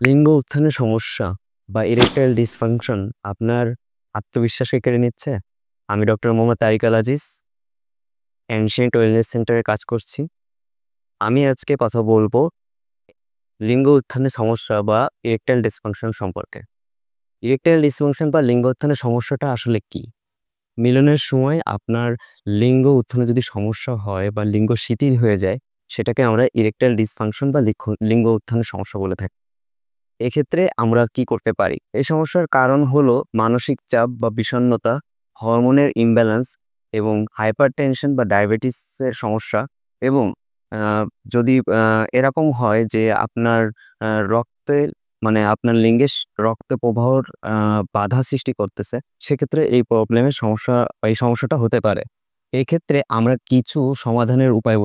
লিঙ্গ উত্থানের সমস্যা বা ইরেকটাইল ডিসফাংশন আপনার আত্মবিশ্বাসকে কেড়ে নিচ্ছে? আমি ডক্টর মোহাম্মদ তারিক আল আজিজ, অ্যানশিয়েন্ট ওয়েলনেস সেন্টারে কাজ করছি। আমি আজকে কথা বলবো লিঙ্গ উত্থানের সমস্যা বা ইরেকটাইল ডিসফাংশন সম্পর্কে। ইরেকটাইল ডিসফাংশন বা লিঙ্গ উত্থানের সমস্যাটা আসলে কি? মিলনের সময় আপনার লিঙ্গ উত্থানে যদি সমস্যা হয় বা লিঙ্গ শিথিল হয়ে যায়, সেটাকে আমরা ইরেকটাইল ডিসফাংশন বা লিঙ্গ উত্থানের সমস্যা বলে থাকি। এক্ষেত্রে আমরা কি করতে পারি? এই সমস্যার কারণ হলো মানসিক চাপ বা বিষণ্ণতা, হরমোনের ইমব্যালেন্স এবং হাইপারটেনশন বা ডায়াবেটিসের সমস্যা এবং আ যদি এরকম হয় যে আপনার রক্তে মানে আপনার লিঙ্গে রক্ত প্রবাহর আ বাধা সৃষ্টি করতেছে, সেক্ষেত্রে এই এই সমস্যাটা হতে পারে। এক্ষেত্রে আমরা কিছু সমাধানের উপায়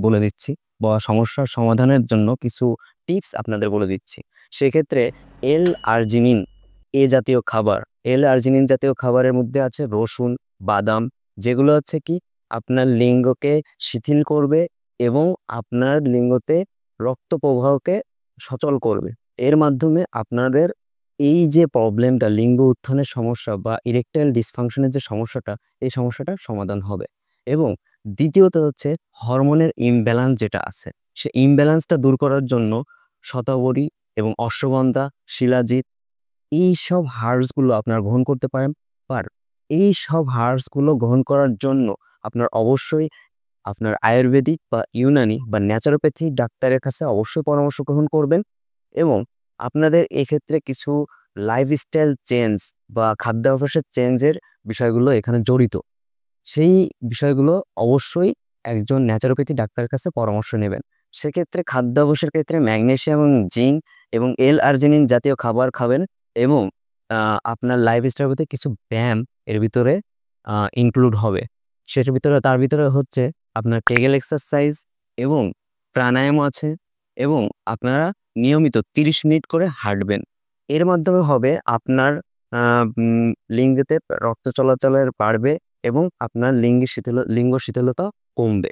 বলে দিচ্ছি বা সমস্যার সমাধানের জন্য কিছু টিপস আপনাদের বলে দিচ্ছি। সেক্ষেত্রে এল-আর্জিনিন জাতীয় খাবার, এল-আর্জিনিন জাতীয় খাবারের মধ্যে আছে রসুন, বাদাম, যেগুলো হচ্ছে কি আপনার লিঙ্গকে শিথিল করবে এবং আপনার লিঙ্গতে রক্ত প্রবাহকে সচল করবে। এর মাধ্যমে আপনাদের এই যে প্রবলেমটা লিঙ্গ উত্থানের সমস্যা বা ইরেকটাইল ডিসফাংশনের যে সমস্যাটা, এই সমস্যাটার সমাধান হবে। এবং দ্বিতীয়ত হচ্ছে হরমোনের ইমব্যালেন্স যেটা আছে, সে ইমব্যালেন্সটা দূর করার জন্য শতাবরী এবং অশ্বগন্ধা, শিলাজিৎ এইসব হার্বসগুলো আপনারা গ্রহণ করতে পারেন। আর এইসব হার্বসগুলো গ্রহণ করার জন্য আপনার অবশ্যই আপনার আয়ুর্বেদিক বা ইউনানি বা ন্যাচারোপ্যাথি ডাক্তারের কাছে অবশ্যই পরামর্শ গ্রহণ করবেন এবং আপনাদের এক্ষেত্রে কিছু লাইফস্টাইল চেঞ্জ বা খাদ্যাভ্যাসের চেঞ্জের বিষয়গুলো এখানে জড়িত। সেই বিষয়গুলো অবশ্যই একজন ন্যাচারোপ্যাথি ডাক্তারের কাছে পরামর্শ নেবেন। সেক্ষেত্রে খাদ্যাভ্যাসের ক্ষেত্রে ম্যাগনেসিয়াম এবং জিঙ্ক এবং এল-আর্জিনিন জাতীয় খাবার খাবেন এবং আপনার লাইফস্টাইলের মধ্যে কিছু ব্যায়াম এর ভিতরে ইনক্লুড হবে। তার ভিতরে হচ্ছে আপনার কেগেল এক্সারসাইজ এবং প্রাণায়াম আছে এবং আপনারা নিয়মিত ৩০ মিনিট করে হাঁটবেন। এর মাধ্যমে হবে আপনার আ উম লিঙ্গেতে রক্ত চলাচলের বাড়বে এবং আপনার লিঙ্গ শিথিলতা কমবে।